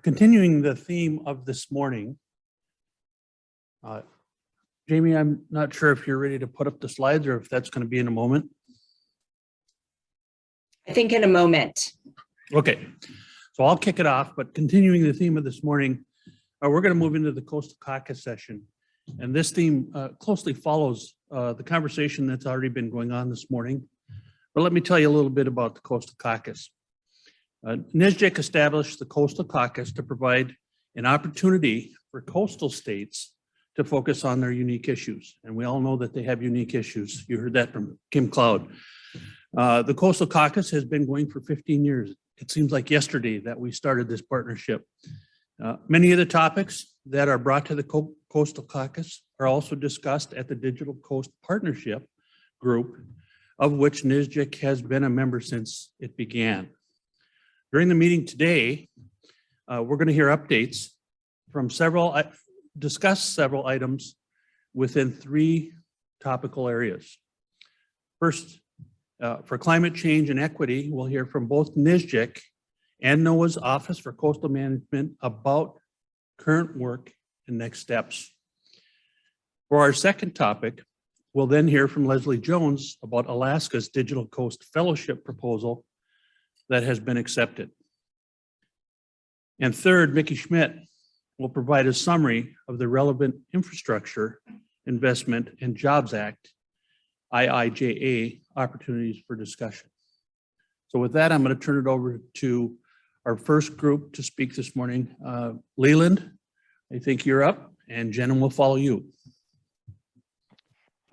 continuing the theme of this morning. Jamie, I'm not sure if you're ready to put up the slides or if that's going to be in a moment. I think in a moment. Okay, so I'll kick it off, but continuing the theme of this morning, we're going to move into the Coastal Caucus session. And this theme closely follows the conversation that's already been going on this morning. But let me tell you a little bit about the Coastal Caucus. NSGIC established the Coastal Caucus to provide an opportunity for coastal states to focus on their unique issues. And we all know that they have unique issues. You heard that from Kim Cloud. The Coastal Caucus has been going for 15 years. It seems like yesterday that we started this partnership. Many of the topics that are brought to the Coastal Caucus are also discussed at the Digital Coast Partnership Group, of which NSGIC has been a member since it began. During the meeting today, we're going to hear updates from discuss several items within 3 topical areas. First, for climate change and equity, we'll hear from both NSGIC and NOAA's Office for Coastal Management about current work and next steps. For our second topic, we'll then hear from Leslie Jones about Alaska's Digital Coast Fellowship proposal that has been accepted. And third, Mickey Schmidt will provide a summary of the relevant Infrastructure Investment and Jobs Act, IIJA, opportunities for discussion. So with that, I'm going to turn it over to our first group to speak this morning. Leland, I think you're up, and Jenna will follow you.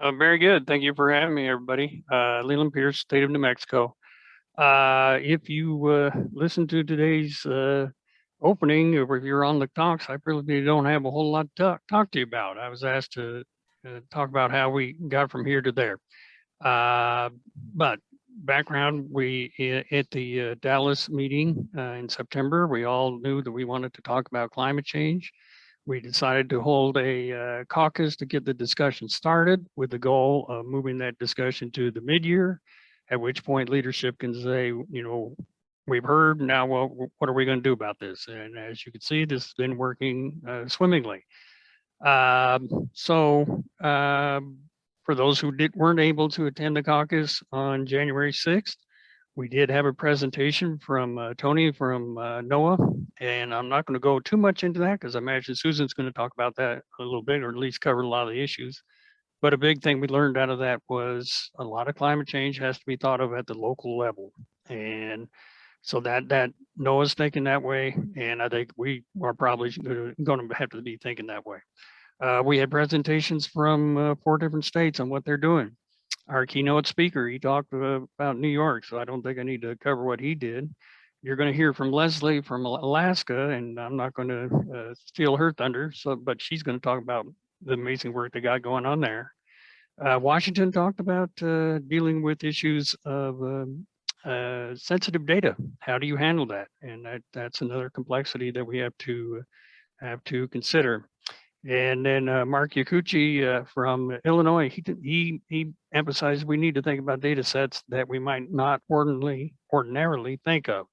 Very good. Thank you for having me, everybody. Leland Pierce, State of New Mexico. If you listen to today's opening, or if you're on the talks, I really don't have a whole lot to talk to you about. I was asked to talk about how we got from here to there. But background, at the Dallas meeting in September, we all knew that we wanted to talk about climate change. We decided to hold a caucus to get the discussion started with the goal of moving that discussion to the mid-year, at which point leadership can say, you know, we've heard, now what are we going to do about this? And as you can see, this has been working swimmingly. For those who weren't able to attend the caucus on January 6th, we did have a presentation from Tony from NOAA, and I'm not going to go too much into that because I imagine Susan's going to talk about that a little bit, or at least cover a lot of the issues. But a big thing we learned out of that was a lot of climate change has to be thought of at the local level. And so that NOAA's thinking that way, and I think we are probably going to have to be thinking that way. We had presentations from 4 different states on what they're doing. Our keynote speaker, he talked about New York, so I don't think I need to cover what he did. You're going to hear from Leslie from Alaska, and I'm not going to steal her thunder, but she's going to talk about the amazing work they got going on there. Washington talked about dealing with issues of sensitive data. How do you handle that? And that's another complexity that we have to consider. And then Mark Yakuchi from Illinois, he emphasized we need to think about data sets that we might not ordinarily think of.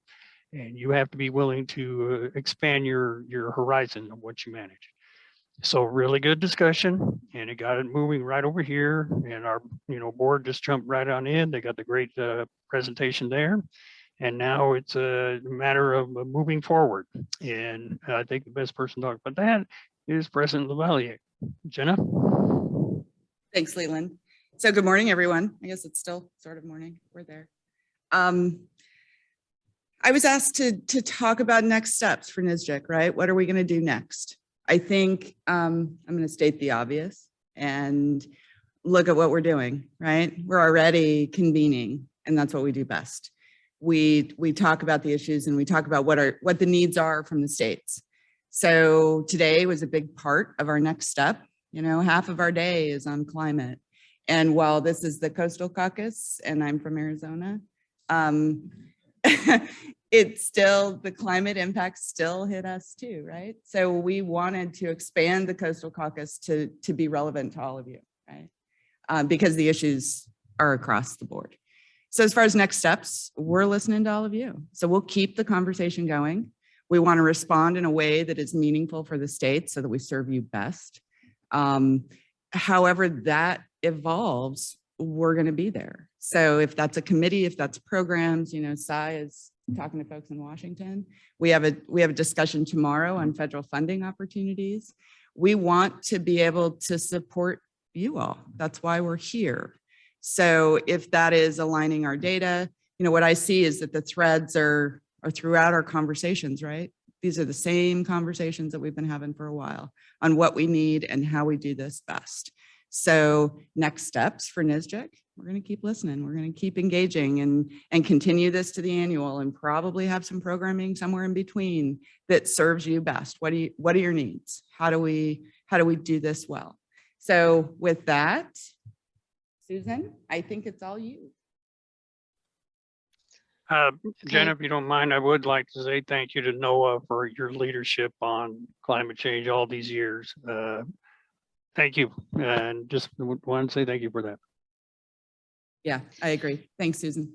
And you have to be willing to expand your horizon of what you manage. So really good discussion, and it got it moving right over here. And our board just jumped right on in. They got the great presentation there. And now it's a matter of moving forward. And I think the best person to talk about that is President LaValliere. Jenna? Thanks, Leland. So good morning, everyone. I guess it's still sort of morning. We're there. I was asked to talk about next steps for NSGIC, right? What are we going to do next? I think I'm going to state the obvious and look at what we're doing, right? We're already convening, and that's what we do best. We talk about the issues and we talk about what the needs are from the states. So today was a big part of our next step. Half of our day is on climate. And while this is the Coastal Caucus and I'm from Arizona, it's still, the climate impacts still hit us too, right? So we wanted to expand the Coastal Caucus to be relevant to all of you, right? Because the issues are across the board. So as far as next steps, we're listening to all of you. So we'll keep the conversation going. We want to respond in a way that is meaningful for the state so that we serve you best. However that evolves, we're going to be there. So if that's a committee, if that's programs, you know, Cy is talking to folks in Washington. We have a discussion tomorrow on federal funding opportunities. We want to be able to support you all. That's why we're here. So if that is aligning our data, you know, what I see is that the threads are throughout our conversations, right? These are the same conversations that we've been having for a while on what we need and how we do this best. So next steps for NSGIC, we're going to keep listening. We're going to keep engaging and continue this to the annual and probably have some programming somewhere in between that serves you best. What are your needs? How do we do this well? So with that, Susan, I think it's all you. Jen, if you don't mind, I would like to say thank you to NOAA for your leadership on climate change all these years. Thank you. And just want to say thank you for that. Yeah, I agree. Thanks, Susan.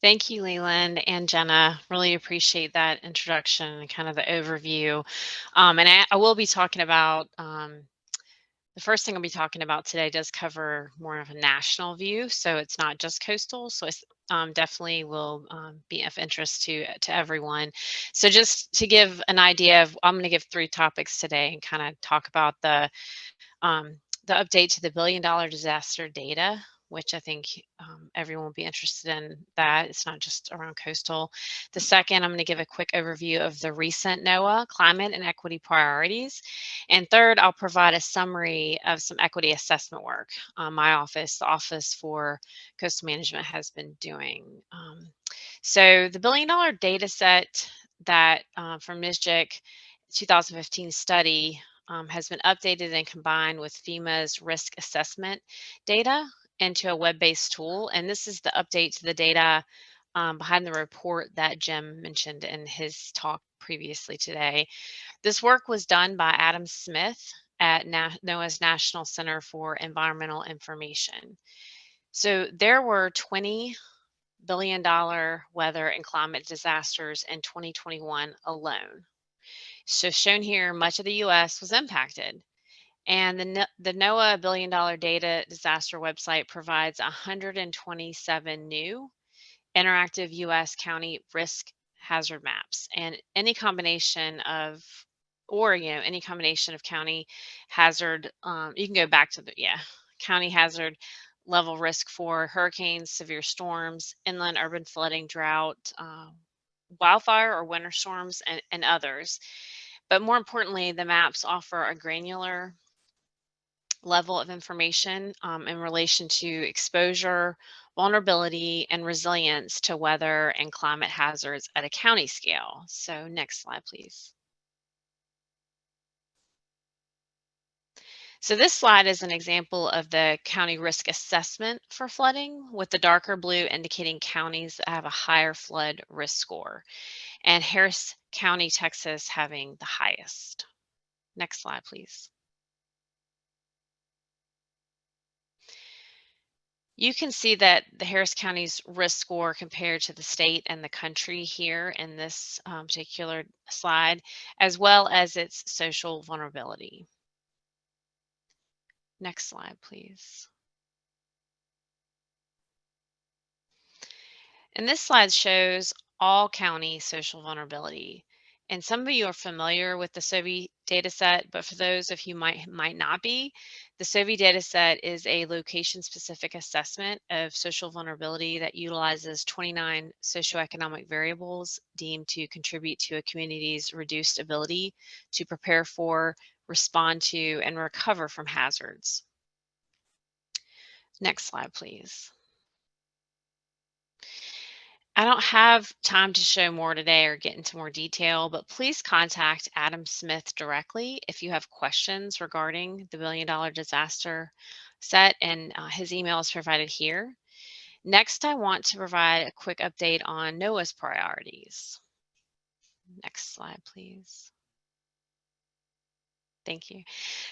Thank you, Leland and Jenna. Really appreciate that introduction and kind of the overview. And I will be talking about, the first thing I'll be talking about today does cover more of a national view. So it's not just coastal. So it's definitely will be of interest to everyone. So just to give an idea of, I'm going to give 3 topics today and kind of talk about the update to the $1 billion disaster data, which I think everyone will be interested in that. It's not just around coastal. The second, I'm going to give a quick overview of the recent NOAA climate and equity priorities. And third, I'll provide a summary of some equity assessment work my office, the Office for Coastal Management, has been doing. So the $1 billion data set that from NSGIC 2015 study has been updated and combined with FEMA's risk assessment data into a web-based tool. And this is the update to the data behind the report that Jim mentioned in his talk previously today. This work was done by Adam Smith at NOAA's National Center for Environmental Information. So there were 20 $1 billion weather and climate disasters in 2021 alone. So shown here, much of the U.S. was impacted. And the NOAA $1 billion data disaster website provides 127 new interactive U.S. county risk hazard maps, and any combination of, any combination of county hazard. You can go back to the county hazard level risk for hurricanes, severe storms, inland urban flooding, drought, wildfire or winter storms, and others. But more importantly, the maps offer a granular level of information in relation to exposure, vulnerability, and resilience to weather and climate hazards at a county scale. So next slide, please. So this slide is an example of the county risk assessment for flooding, with the darker blue indicating counties that have a higher flood risk score, and Harris County, Texas, having the highest. Next slide, please. You can see that the Harris County's risk score compared to the state and the country here in this particular slide, as well as its social vulnerability. Next slide, please. And this slide shows all county social vulnerability. And some of you are familiar with the SOVI dataset, but for those of you might not be, the SOVI dataset is a location-specific assessment of social vulnerability that utilizes 29 socioeconomic variables deemed to contribute to a community's reduced ability to prepare for, respond to, and recover from hazards. Next slide, please. I don't have time to show more today or get into more detail, but please contact Adam Smith directly if you have questions regarding the $1 billion disaster set, and his email is provided here. Next, I want to provide a quick update on NOAA's priorities. Next slide, please. Thank you.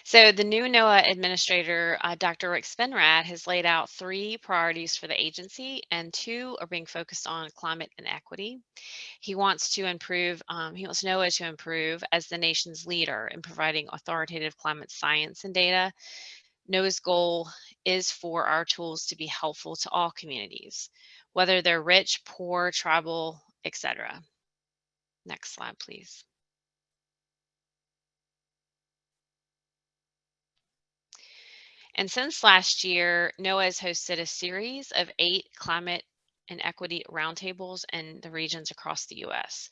So the new NOAA administrator, Dr. Rick Spinrad, has laid out 3 priorities for the agency, and 2 are being focused on climate and equity. He wants to improve, he wants NOAA to improve as the nation's leader in providing authoritative climate science and data. NOAA's goal is for our tools to be helpful to all communities, whether they're rich, poor, tribal, etc. Next slide, please. And since last year, NOAA has hosted a series of 8 climate and equity roundtables in the regions across the U.S.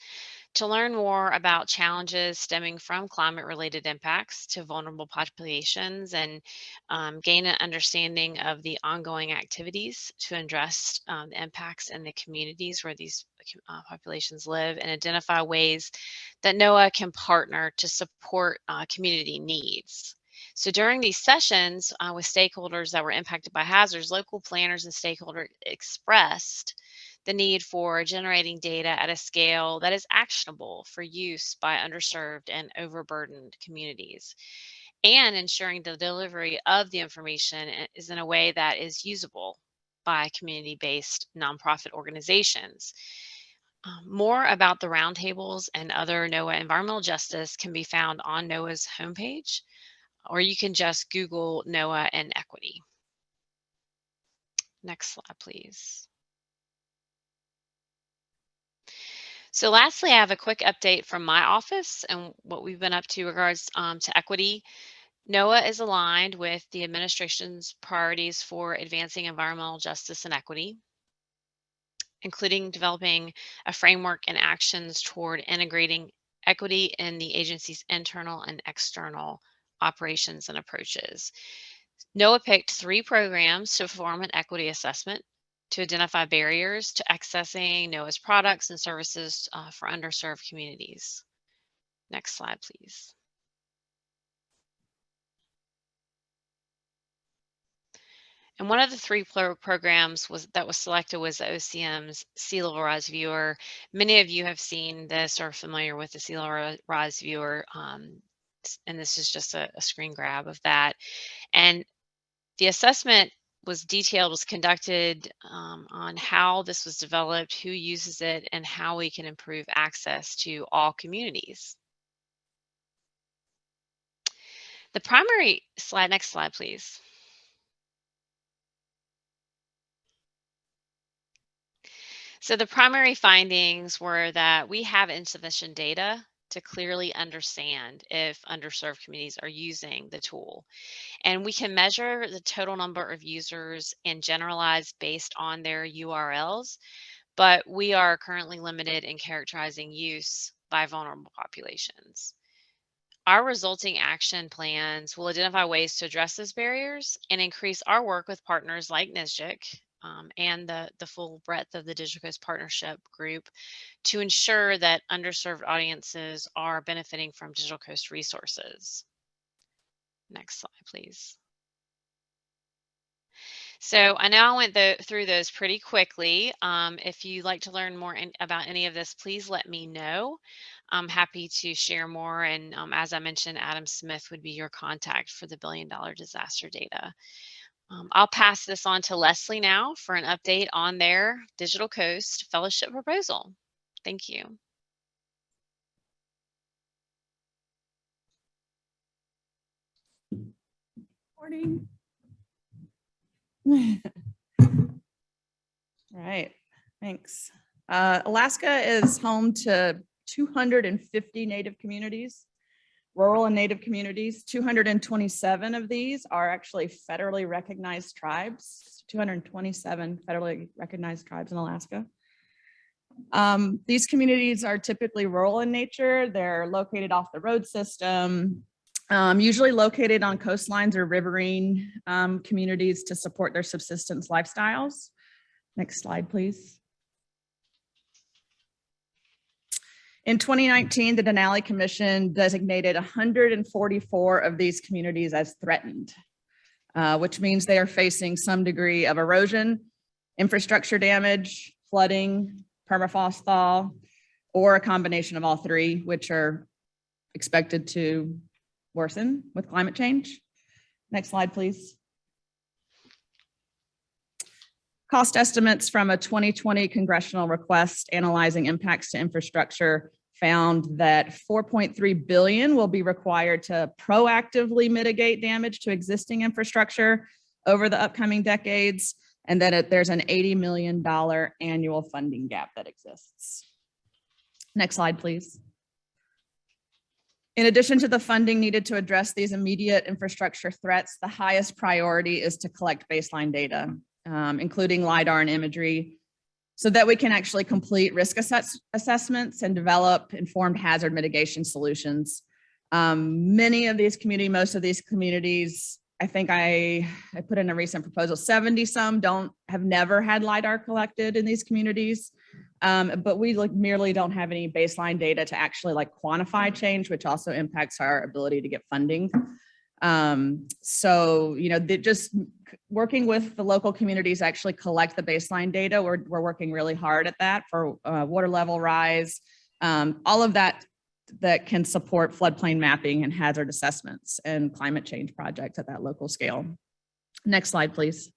to learn more about challenges stemming from climate-related impacts to vulnerable populations and gain an understanding of the ongoing activities to address the impacts in the communities where these populations live and identify ways that NOAA can partner to support community needs. So during these sessions with stakeholders that were impacted by hazards, local planners and stakeholders expressed the need for generating data at a scale that is actionable for use by underserved and overburdened communities, and ensuring the delivery of the information is in a way that is usable by community-based nonprofit organizations. More about the roundtables and other NOAA environmental justice can be found on NOAA's homepage, or you can just Google NOAA and equity. Next slide, please. So lastly, I have a quick update from my office and what we've been up to regards to equity. NOAA is aligned with the administration's priorities for advancing environmental justice and equity, including developing a framework and actions toward integrating equity in the agency's internal and external operations and approaches. NOAA picked 3 programs to perform an equity assessment to identify barriers to accessing NOAA's products and services for underserved communities. Next slide, please. And one of the 3 programs that was selected was the OCM's Sea Level Rise Viewer. Many of you have seen this or are familiar with the Sea Level Rise Viewer, and this is just a screen grab of that. And the assessment was conducted on how this was developed, who uses it, and how we can improve access to all communities. The primary slide, next slide, please. So the primary findings were that we have insufficient data to clearly understand if underserved communities are using the tool. And we can measure the total number of users and generalize based on their URLs, but we are currently limited in characterizing use by vulnerable populations. Our resulting action plans will identify ways to address those barriers and increase our work with partners like NSGIC and the full breadth of the Digital Coast Partnership Group to ensure that underserved audiences are benefiting from Digital Coast resources. Next slide, please. So I know I went through those pretty quickly. If you'd like to learn more about any of this, please let me know. I'm happy to share more. And as I mentioned, Adam Smith would be your contact for the $1 billion disaster data. I'll pass this on to Leslie now for an update on their Digital Coast Fellowship proposal. Thank you. Morning. All right, thanks. Alaska is home to 250 Native communities, rural and Native communities. 227 of these are actually federally recognized tribes, 227 federally recognized tribes in Alaska. These communities are typically rural in nature. They're located off the road system, usually located on coastlines or riverine communities to support their subsistence lifestyles. Next slide, please. In 2019, the Denali Commission designated 144 of these communities as threatened, which means they are facing some degree of erosion, infrastructure damage, flooding, permafrost thaw, or a combination of all 3, which are expected to worsen with climate change. Next slide, please. Cost estimates from a 2020 congressional request analyzing impacts to infrastructure found that 4.3 billion will be required to proactively mitigate damage to existing infrastructure over the upcoming decades, and that there's an $80 million annual funding gap that exists. Next slide, please. In addition to the funding needed to address these immediate infrastructure threats, the highest priority is to collect baseline data, including LiDAR and imagery, so that we can actually complete risk assessments and develop informed hazard mitigation solutions. Many of these communities, most of these communities, I think I put in a recent proposal, 70 some have never had LiDAR collected in these communities. But we merely don't have any baseline data to actually quantify change, which also impacts our ability to get funding. So, just working with the local communities actually collect the baseline data. We're working really hard at that for water level rise, all of that can support floodplain mapping and hazard assessments and climate change projects at that local scale. Next slide, please.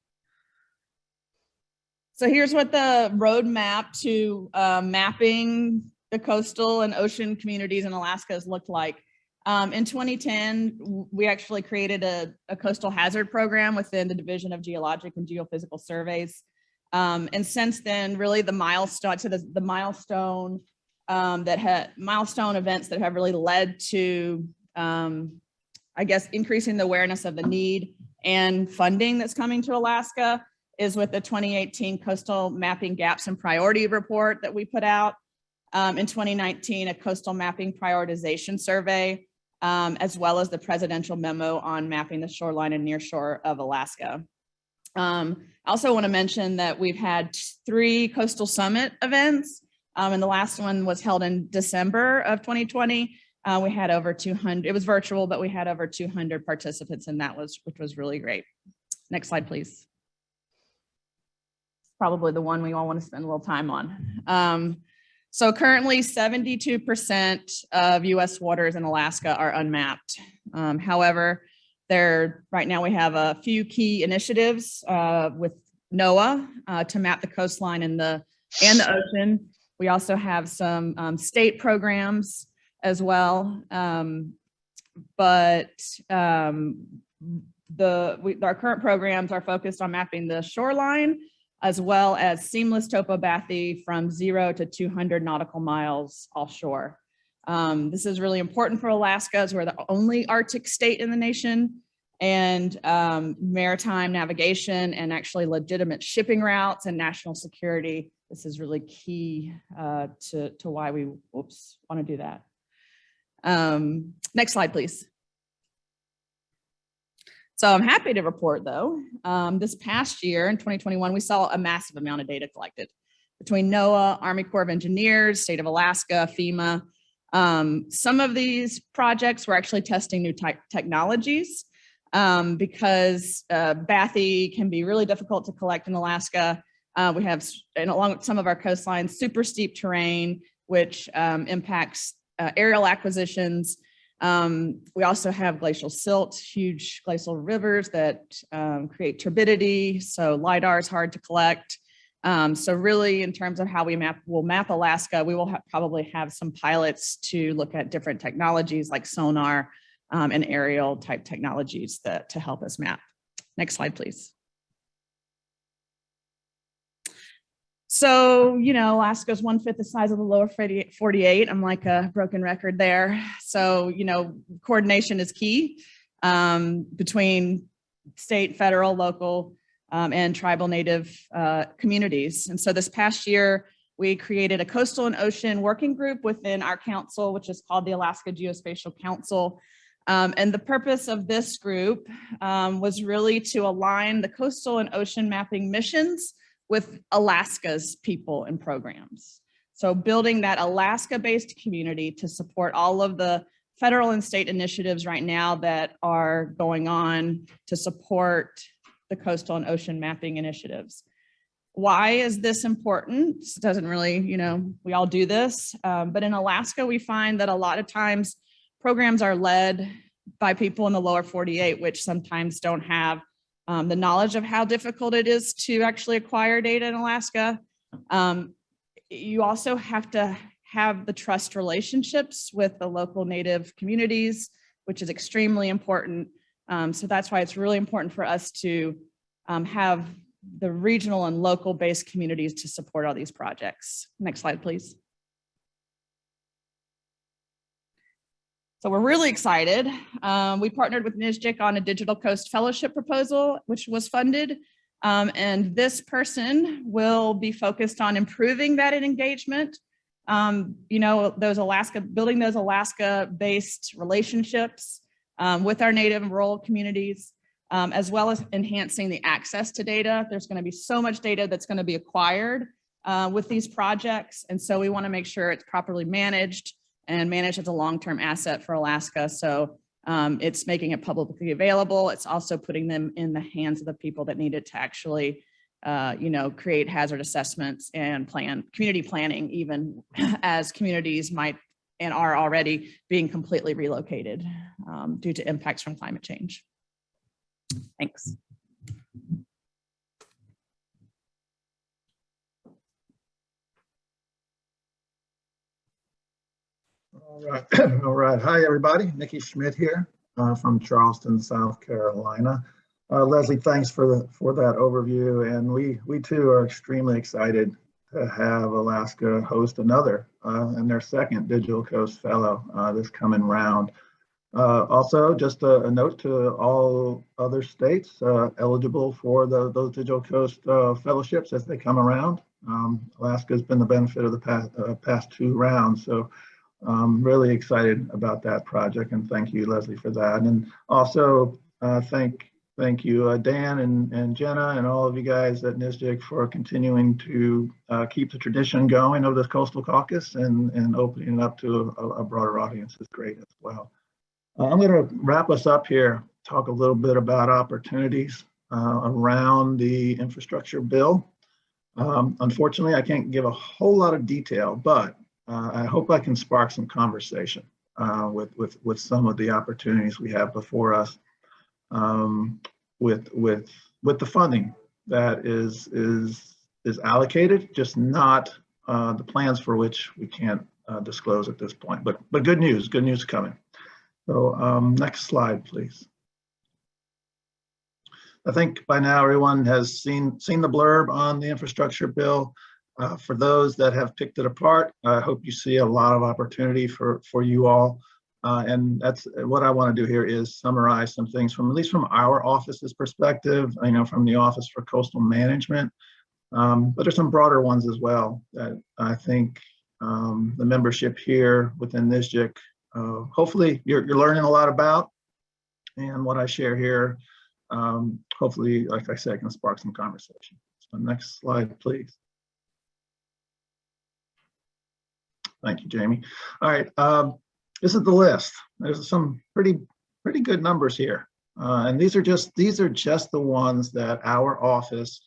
So here's what the roadmap to mapping the coastal and ocean communities in Alaska has looked like. In 2010, we actually created a coastal hazard program within the Division of Geologic and Geophysical Surveys. And since then, really the milestone milestone events that have really led to, I guess, increasing the awareness of the need and funding that's coming to Alaska is with the 2018 Coastal Mapping Gaps and Priority Report that we put out. In 2019, a coastal mapping prioritization survey, as well as the presidential memo on mapping the shoreline and nearshore of Alaska. I also want to mention that we've had 3 coastal summit events, and the last one was held in December of 2020. We had over 200, it was virtual, but we had over 200 participants in that, which was really great. Next slide, please. Probably the one we all want to spend a little time on. So currently 72% of US waters in Alaska are unmapped. However, right now we have a few key initiatives with NOAA to map the coastline and the ocean. We also have some state programs as well. But our current programs are focused on mapping the shoreline, as well as seamless topography from 0 to 200 nautical miles offshore. This is really important for Alaska, as we're the only Arctic state in the nation, and maritime navigation and actually legitimate shipping routes and national security. This is really key to why we want to do that. Next slide, please. So I'm happy to report, though, this past year in 2021, we saw a massive amount of data collected between NOAA, Army Corps of Engineers, State of Alaska, FEMA. Some of these projects were actually testing new technologies because bathy can be really difficult to collect in Alaska. We have, and along some of our coastlines, super steep terrain, which impacts aerial acquisitions. We also have glacial silt, huge glacial rivers that create turbidity. So LiDAR is hard to collect. So really, in terms of how we'll map Alaska, we will probably have some pilots to look at different technologies like sonar and aerial type technologies to help us map. Next slide, please. So, Alaska's 1/5 the size of the lower 48. I'm like a broken record there. So, coordination is key between state, federal, local, and tribal native communities. And so this past year, we created a coastal and ocean working group within our council, which is called the Alaska Geospatial Council. And the purpose of this group was really to align the coastal and ocean mapping missions with Alaska's people and programs. So building that Alaska-based community to support all of the federal and state initiatives right now that are going on to support the coastal and ocean mapping initiatives. Why is this important? It doesn't really, we all do this, but in Alaska, we find that a lot of times programs are led by people in the lower 48, which sometimes don't have the knowledge of how difficult it is to actually acquire data in Alaska. You also have to have the trust relationships with the local Native communities, which is extremely important. So that's why it's really important for us to have the regional and local based communities to support all these projects. Next slide, please. So we're really excited. We partnered with NSGIC on a Digital Coast Fellowship proposal, which was funded. And this person will be focused on improving that engagement. You know, building those Alaska-based relationships with our Native and rural communities, as well as enhancing the access to data. There's going to be so much data that's going to be acquired with these projects. And so we want to make sure it's properly managed and managed as a long-term asset for Alaska. So it's making it publicly available. It's also putting them in the hands of the people that need it to actually, you know, create hazard assessments and plan community planning, even as communities might and are already being completely relocated due to impacts from climate change. Thanks. All right. All right. Hi, everybody. Nikki Schmidt here from Charleston, South Carolina. Leslie, thanks for that overview. And we too are extremely excited to have Alaska host another and their second Digital Coast Fellow this coming round. Also, just a note to all other states eligible for those Digital Coast fellowships as they come around. Alaska has been the benefit of the past two rounds. So I'm really excited about that project, and thank you, Leslie, for that. And also thank you, Dan and Jenna and all of you guys at NSGIC for continuing to keep the tradition going of the Coastal Caucus and opening it up to a broader audience is great as well. I'm going to wrap us up here, talk a little bit about opportunities around the infrastructure bill. Unfortunately, I can't give a whole lot of detail, but I hope I can spark some conversation with some of the opportunities we have before us with the funding that is allocated, just not the plans for which we can't disclose at this point. But good news coming. So next slide, please. I think by now everyone has seen the blurb on the infrastructure bill. For those that have picked it apart, I hope you see a lot of opportunity for you all. And that's what I want to do here is summarize some things from, at least from our office's perspective, I know from the Office for Coastal Management, but there's some broader ones as well that I think the membership here within NSGIC, hopefully you're learning a lot about. And what I share here, hopefully, like I said, can spark some conversation. So next slide, please. Thank you, Jamie. All right, this is the list. There's some pretty good numbers here, and these are just the ones that our office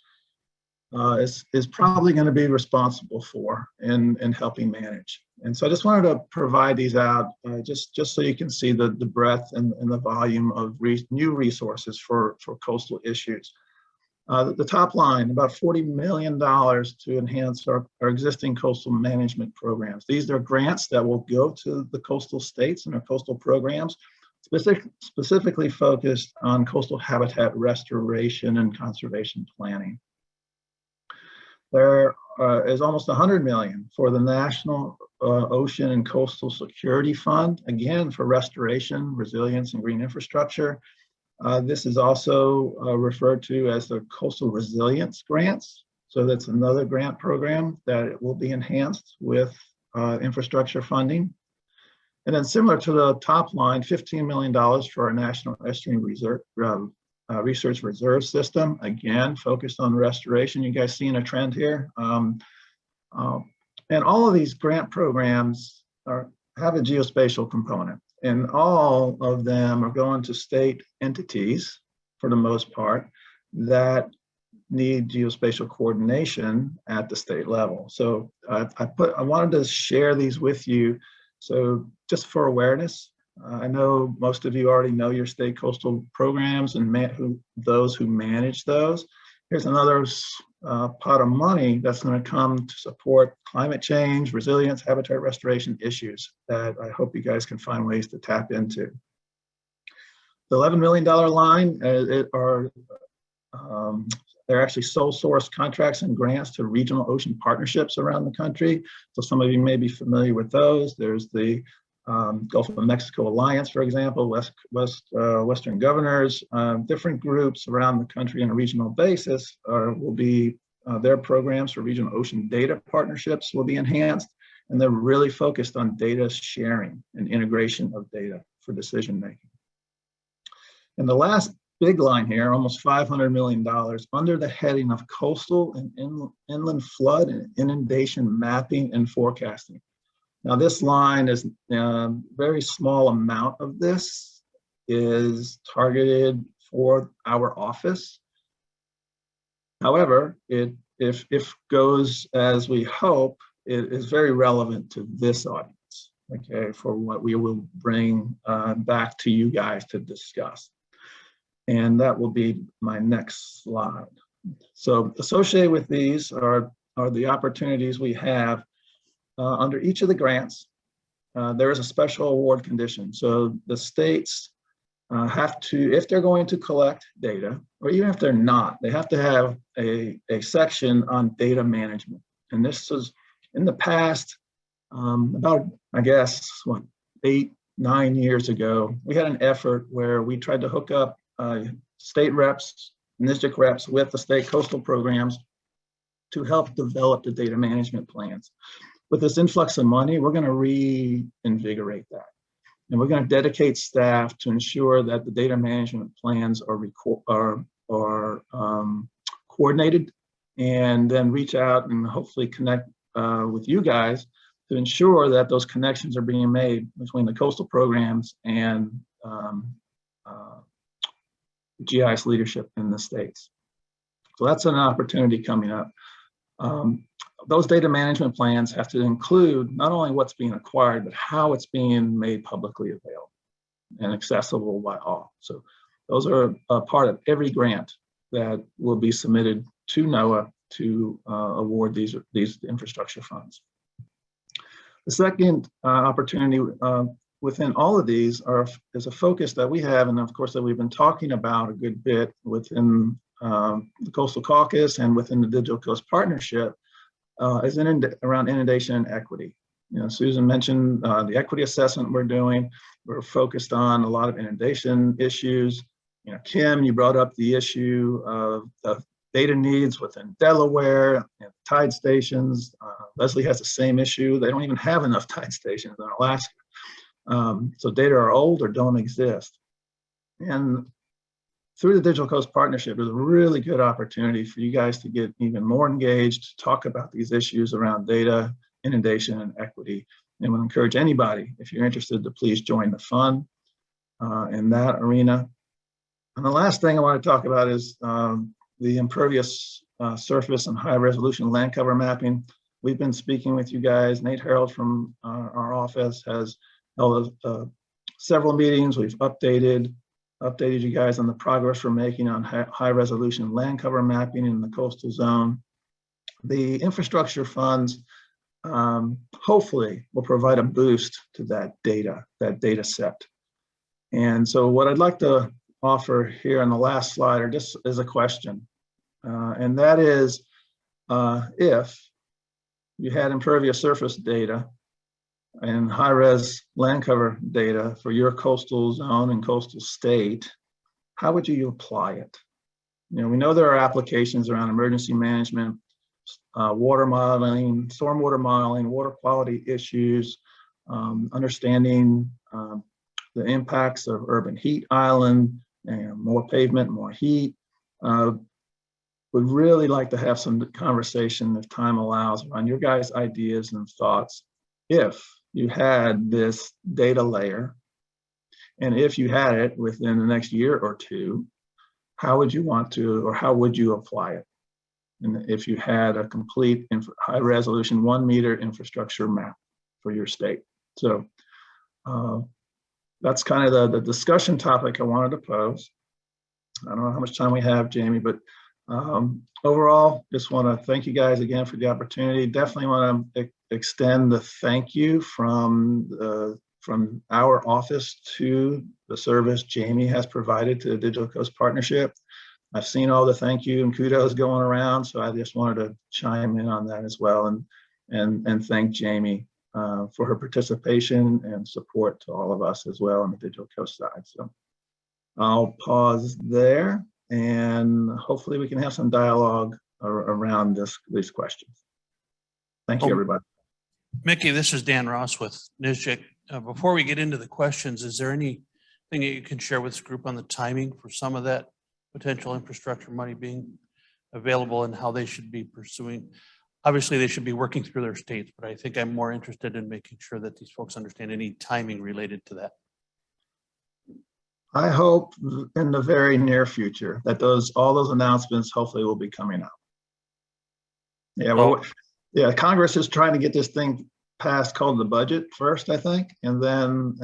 is probably going to be responsible for in helping manage. And so I just wanted to provide these out just so you can see the breadth and the volume of new resources for coastal issues. The top line, about $40 million to enhance our existing coastal management programs. These are grants that will go to the coastal states and our coastal programs, specifically focused on coastal habitat restoration and conservation planning. There is almost $100 million for the National Ocean and Coastal Security Fund, again, for restoration, resilience, and green infrastructure. This is also referred to as the Coastal Resilience Grants. So that's another grant program that will be enhanced with infrastructure funding. And then similar to the top line, $15 million for our National Estuarine Research Reserve System, again, focused on restoration. You guys seeing a trend here? And all of these grant programs have a geospatial component. And all of them are going to state entities, for the most part, that need geospatial coordination at the state level. So I wanted to share these with you. So just for awareness, I know most of you already know your state coastal programs and those who manage those. Here's another pot of money that's going to come to support climate change, resilience, habitat restoration issues that I hope you guys can find ways to tap into. The $11 million line they're actually sole source contracts and grants to regional ocean partnerships around the country. So some of you may be familiar with those. There's the Gulf of Mexico Alliance, for example, Western Governors, different groups around the country on a regional basis will be, their programs for regional ocean data partnerships will be enhanced. And they're really focused on data sharing and integration of data for decision making. And the last big line here, almost $500 million under the heading of coastal and inland flood and inundation mapping and forecasting. Now this line is a very small amount of this is targeted for our office. However, if goes as we hope, it is very relevant to this audience, okay, for what we will bring back to you guys to discuss. And that will be my next slide. So associated with these are the opportunities we have under each of the grants. There is a special award condition. So the states have to, if they're going to collect data, or even if they're not, they have to have a section on data management. And this is in the past, about, I guess, what, 8-9 years ago, we had an effort where we tried to hook up state reps, NSGIC reps with the state coastal programs to help develop the data management plans. With this influx of money, we're going to reinvigorate that. And we're going to dedicate staff to ensure that the data management plans are coordinated, and then reach out and hopefully connect with you guys to ensure that those connections are being made between the coastal programs and GIS leadership in the states. So that's an opportunity coming up. Those data management plans have to include not only what's being acquired, but how it's being made publicly available and accessible by all. So those are a part of every grant that will be submitted to NOAA to award these infrastructure funds. The second opportunity within all of these is a focus that we have, and of course that we've been talking about a good bit within the Coastal Caucus and within the Digital Coast Partnership, is around inundation and equity. You know, Susan mentioned the equity assessment we're doing. We're focused on a lot of inundation issues. You know, Kim, you brought up the issue of data needs within Delaware and tide stations. Leslie has the same issue. They don't even have enough tide stations in Alaska. So data are old or don't exist. And through the Digital Coast Partnership, there's a really good opportunity for you guys to get even more engaged, to talk about these issues around data, inundation, and equity. And we'll encourage anybody, if you're interested, to please join the fund in that arena. And the last thing I want to talk about is the impervious surface and high resolution land cover mapping. We've been speaking with you guys. Nate Harold from our office has held several meetings. We've updated you guys on the progress we're making on high resolution land cover mapping in the coastal zone. The infrastructure funds hopefully will provide a boost to that data set. And so what I'd like to offer here on the last slide or just is a question. And that is, if you had impervious surface data and high-res land cover data for your coastal zone and coastal state, how would you apply it? You know, we know there are applications around emergency management, water modeling, stormwater modeling, water quality issues, understanding the impacts of urban heat island, and more pavement, more heat. Would really like to have some conversation, if time allows, on your guys' ideas and thoughts. If you had this data layer, and if you had it within the next year or two, how would you want to, or how would you apply it? And if you had a complete high resolution 1 meter infrastructure map for your state. So that's kind of the discussion topic I wanted to pose. I don't know how much time we have, Jamie, but overall, just want to thank you guys again for the opportunity. Definitely want to extend the thank you from our office to the service Jamie has provided to the Digital Coast Partnership. I've seen all the thank you and kudos going around, so I just wanted to chime in on that as well and thank Jamie for her participation and support to all of us as well on the Digital Coast side. So I'll pause there, and hopefully we can have some dialogue around these questions. Thank you, everybody. Mickey, this is Dan Ross with NSGIC. Before we get into the questions, is there anything that you can share with this group on the timing for some of that potential infrastructure money being available and how they should be pursuing? Obviously, they should be working through their states, but I think I'm more interested in making sure that these folks understand any timing related to that. I hope in the very near future that all those announcements hopefully will be coming out. Yeah, well, yeah, Congress is trying to get this thing passed called the budget first, I think, and then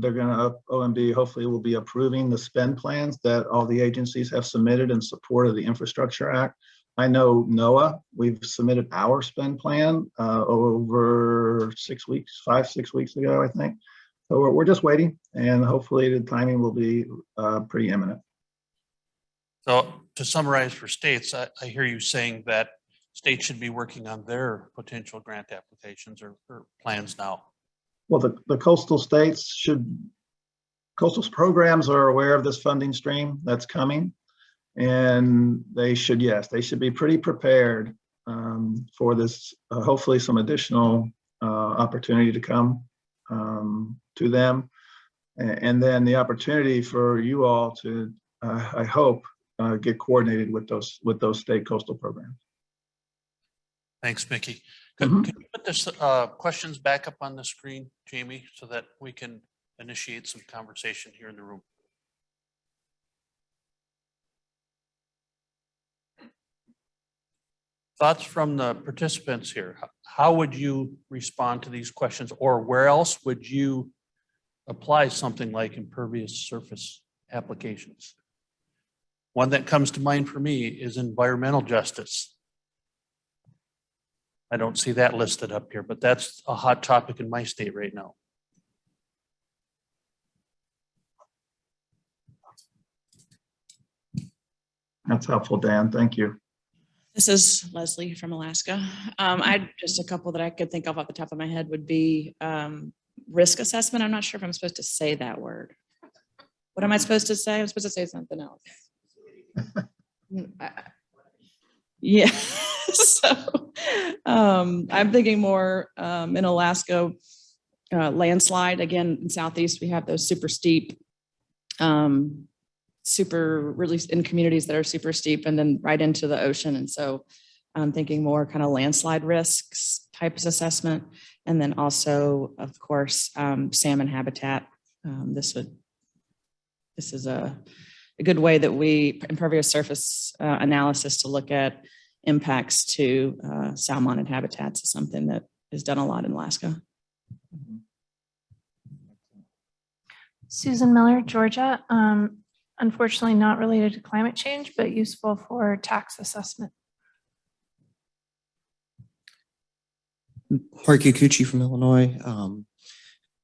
they're going to OMB hopefully will be approving the spend plans that all the agencies have submitted in support of the Infrastructure Act. I know NOAA, we've submitted our spend plan over 6 weeks, 5-6 weeks ago, I think. So we're just waiting, and hopefully the timing will be pretty imminent. So to summarize for states, I hear you saying that states should be working on their potential grant applications or plans now. Well, the coastal states coastal programs are aware of this funding stream that's coming, and they should be pretty prepared for this, hopefully some additional opportunity to come to them. And then the opportunity for you all to, I hope, get coordinated with those state coastal programs. Thanks, Mickey. Mhm. Can you put this questions back up on the screen, Jamie, so that we can initiate some conversation here in the room? Thoughts from the participants here. How would you respond to these questions, or where else would you apply something like impervious surface applications? One that comes to mind for me is environmental justice. I don't see that listed up here, but that's a hot topic in my state right now. That's helpful, Dan. Thank you. This is Leslie from Alaska. I just a couple that I could think of off the top of my head would be risk assessment. I'm not sure if I'm supposed to say that word. What am I supposed to say? I'm supposed to say something else. Yeah. So I'm thinking more in Alaska, landslide. Again, in Southeast, we have those super steep, really in communities that are super steep and then right into the ocean. And so I'm thinking more kind of landslide risks types assessment. And then also, of course, salmon habitat. This is a good way that impervious surface analysis to look at impacts to salmon habitats is something that is done a lot in Alaska. Susan Miller, Georgia. Unfortunately not related to climate change, but useful for tax assessment. Hark Yakuchi from Illinois.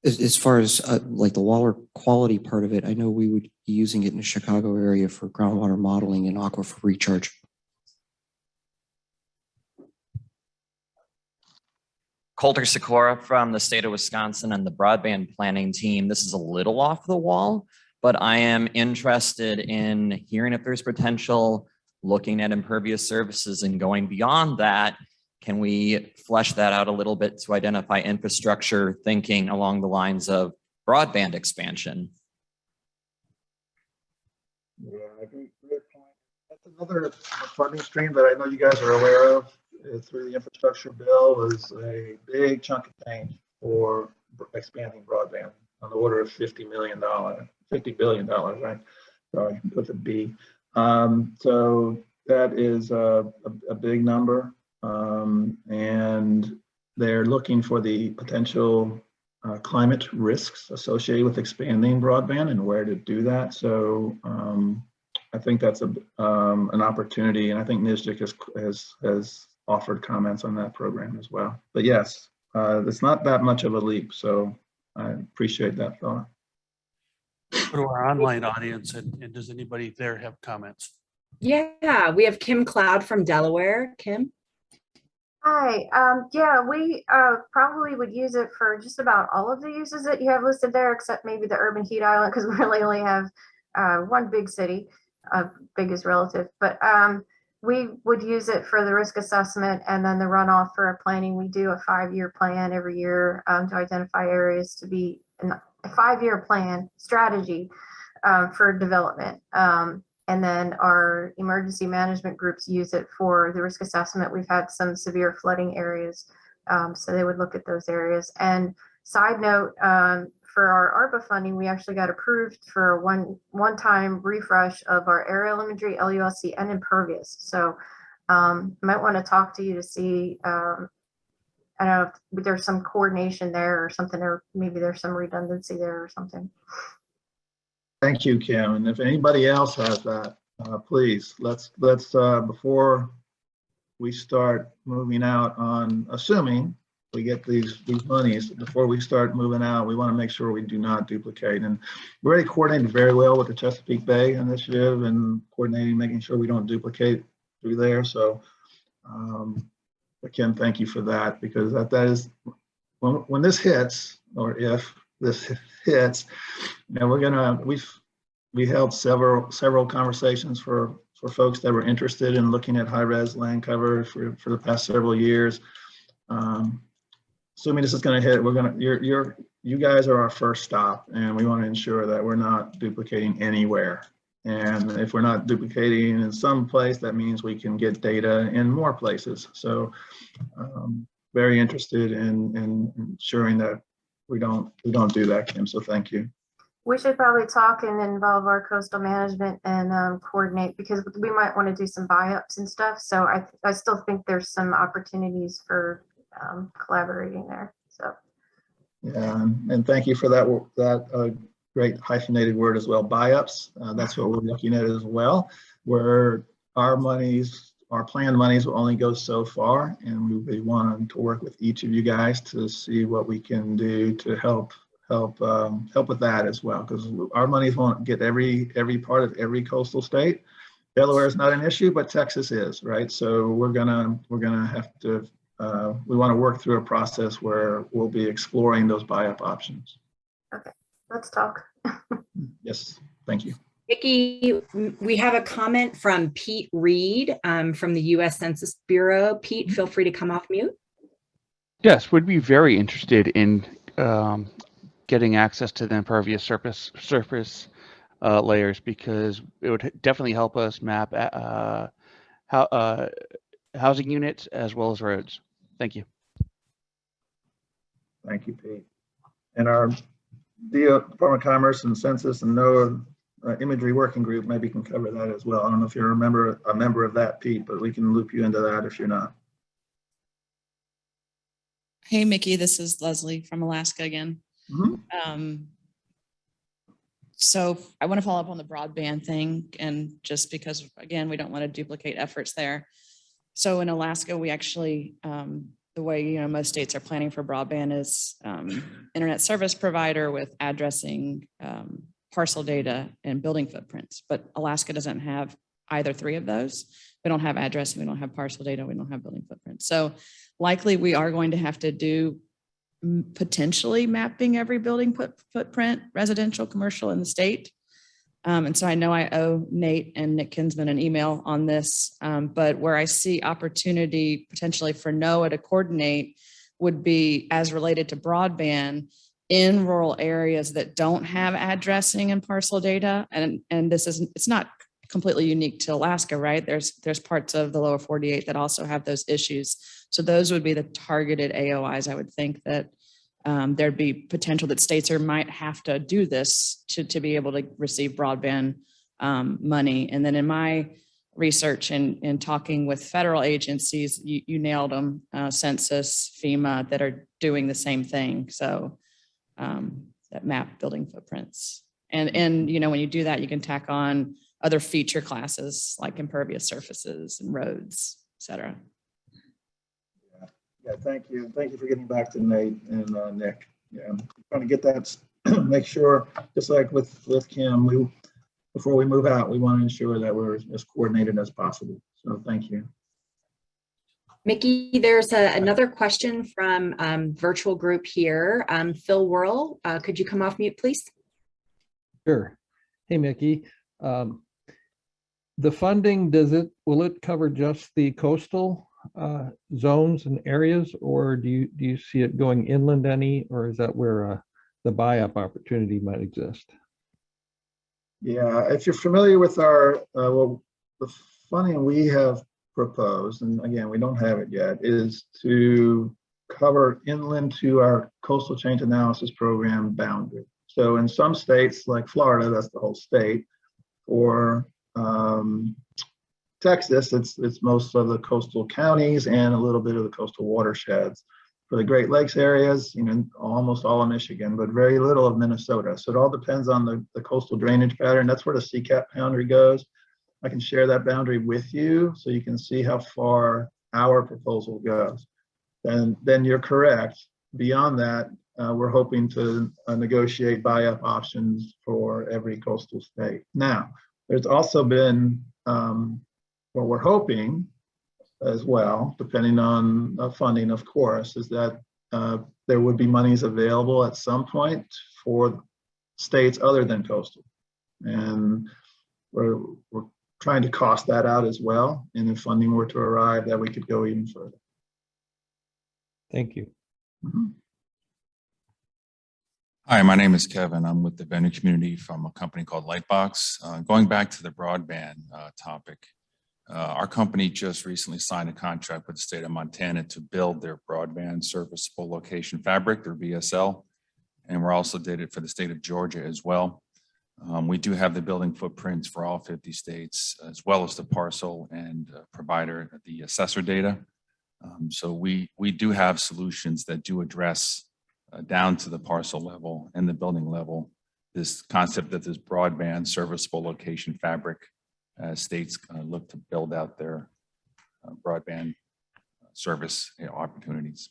As far as like the water quality part of it, I know we would be using it in the Chicago area for groundwater modeling and aquifer recharge. Coulter Sikora from the state of Wisconsin and the broadband planning team. This is a little off the wall, but I am interested in hearing if there's potential looking at impervious surfaces and going beyond that. Can we flesh that out a little bit to identify infrastructure thinking along the lines of broadband expansion? Yeah, great point. That's another funding stream that I know you guys are aware of. Through the infrastructure bill was a big chunk of change for expanding broadband on the order of $50 billion, right? Sorry, with a B. So that is a big number. And they're looking for the potential climate risks associated with expanding broadband and where to do that. So I think that's an opportunity, and I think NSGIC has offered comments on that program as well. But yes, it's not that much of a leap, so I appreciate that thought. Go to our online audience, and does anybody there have comments? Yeah, we have Kim Cloud from Delaware. Kim? Hi, yeah, we probably would use it for just about all of the uses that you have listed there, except maybe the urban heat island, because we really only have one big city, big is relative, but we would use it for the risk assessment and then the runoff for our planning. We do a 5-year plan every year to identify areas to be in a 5-year plan strategy for development. And then our emergency management groups use it for the risk assessment. We've had some severe flooding areas, so they would look at those areas. And side note, for our ARPA funding, we actually got approved for a one-time refresh of our aerial imagery, LULC, and impervious. So I might want to talk to you to see, I don't know if there's some coordination there or something, or maybe there's some redundancy there or something. Thank you, Kim. And if anybody else has that, please let's before we start moving out on, assuming we get these monies, before we start moving out, we want to make sure we do not duplicate. And we're already coordinating very well with the Chesapeake Bay Initiative and coordinating, making sure we don't duplicate through there. So, but Kim, thank you for that, because that is when this hits, or if this hits, you know, we held several conversations for folks that were interested in looking at high-res land cover for the past several years. Assuming this is going to hit, you guys are our first stop, and we want to ensure that we're not duplicating anywhere. And if we're not duplicating in some place, that means we can get data in more places. So very interested in ensuring that we don't do that, Kim. So thank you. We should probably talk and involve our coastal management and coordinate, because we might want to do some buy-ups and stuff. So I still think there's some opportunities for collaborating there. So yeah, and thank you for that great hyphenated word as well, buy-ups. That's what we're looking at as well, where our planned monies will only go so far, and we'll be wanting to work with each of you guys to see what we can do to help with that as well, because our monies won't get every part of every coastal state. Delaware is not an issue, but Texas is, right? So we're gonna have to we want to work through a process where we'll be exploring those buy-up options. okay, let's talk. Yes, thank you. Vicki, we have a comment from Pete Reed from the U.S. Census Bureau. Pete, feel free to come off mute. Yes, would be very interested in getting access to the impervious surface layers, because it would definitely help us map housing units as well as roads. Thank you. Thank you, Pete. And our Department of Commerce and Census and NOAA imagery working group maybe can cover that as well. I don't know if you're a member of that, Pete, but we can loop you into that if you're not. Hey, Mickey, this is Leslie from Alaska again. Mm-hmm. So I want to follow up on the broadband thing, and just because, again, we don't want to duplicate efforts there. So in Alaska, we actually, the way, most states are planning for broadband is internet service provider with addressing, parcel data, and building footprints. But Alaska doesn't have either three of those. We don't have addressing, we don't have parcel data, we don't have building footprints. So likely we are going to have to do potentially mapping every building footprint, residential, commercial in the state. And so I know I owe Nate and Nick Kinsman an email on this, but where I see opportunity potentially for NOAA to coordinate would be as related to broadband in rural areas that don't have addressing and parcel data. And it's not completely unique to Alaska, right? There's parts of the lower 48 that also have those issues. So those would be the targeted AOIs. I would think that there'd be potential that states might have to do this to be able to receive broadband money. And then in my research and talking with federal agencies, you nailed them, Census, FEMA, that are doing the same thing. So that map building footprints. And, you know, when you do that, you can tack on other feature classes like impervious surfaces and roads, et cetera. Yeah, thank you. Thank you for getting back to Nate and Nick. Yeah, I'm trying to get that, make sure, just like with Kim, before we move out, we want to ensure that we're as coordinated as possible. So thank you. Mickey, there's another question from virtual group here. Phil Worrell, could you come off mute, please? Sure. Hey, Mickey. The funding, will it cover just the coastal zones and areas, or do you see it going inland any, or is that where the buy-up opportunity might exist? Yeah, if you're familiar with our, well, the funding we have proposed, and again, we don't have it yet, is to cover inland to our coastal change analysis program boundary. So in some states like Florida, that's the whole state, or Texas, it's most of the coastal counties and a little bit of the coastal watersheds. For the Great Lakes areas, you know, almost all of Michigan, but very little of Minnesota. So it all depends on the coastal drainage pattern. That's where the CCAP boundary goes. I can share that boundary with you so you can see how far our proposal goes. And then you're correct. Beyond that, we're hoping to negotiate buy-up options for every coastal state. Now, there's also been, what we're hoping as well, depending on funding, of course, is that there would be monies available at some point for states other than coastal. And we're trying to cost that out as well. And if funding were to arrive, that we could go even further. Thank you. Mm-hmm. Hi, my name is Kevin. I'm with the vendor community from a company called Lightbox. Going back to the broadband topic, our company just recently signed a contract with the state of Montana to build their broadband serviceable location fabric, their VSL, and we're also did it for the state of Georgia as well. We do have the building footprints for all 50 states, as well as the parcel and provider, the assessor data. So we do have solutions that do address down to the parcel level and the building level, this concept that this broadband serviceable location fabric states look to build out their broadband service opportunities.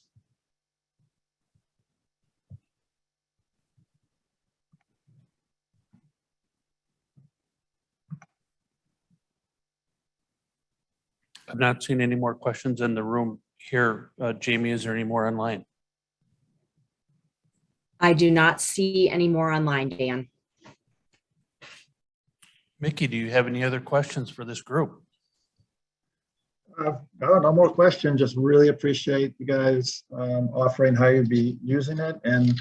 I've not seen any more questions in the room here. Jamie, is there any more online? I do not see any more online, Dan. Mickey, do you have any other questions for this group? No more questions. Just really appreciate you guys offering how you'd be using it, and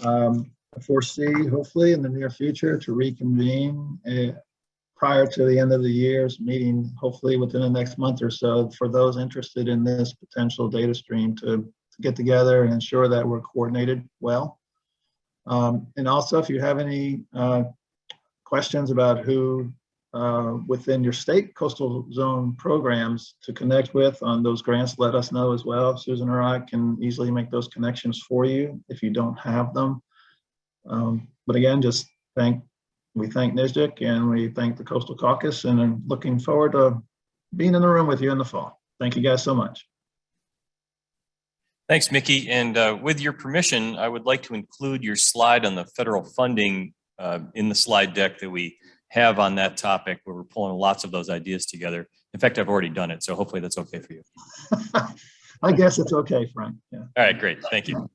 I foresee hopefully in the near future to reconvene prior to the end of the year's meeting, hopefully within the next month or so, for those interested in this potential data stream to get together and ensure that we're coordinated well. And also, if you have any questions about who within your state coastal zone programs to connect with on those grants, let us know as well. Susan or I can easily make those connections for you if you don't have them. But again, just we thank NSGIC and we thank the Coastal Caucus, and I'm looking forward to being in the room with you in the fall. Thank you guys so much. Thanks, Mickey. And with your permission, I would like to include your slide on the federal funding in the slide deck that we have on that topic, where we're pulling lots of those ideas together. In fact, I've already done it, so hopefully that's okay for you. I guess it's okay, Frank. Yeah. All right, great. Thank you.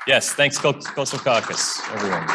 Yes, thanks, Coastal Caucus, everyone.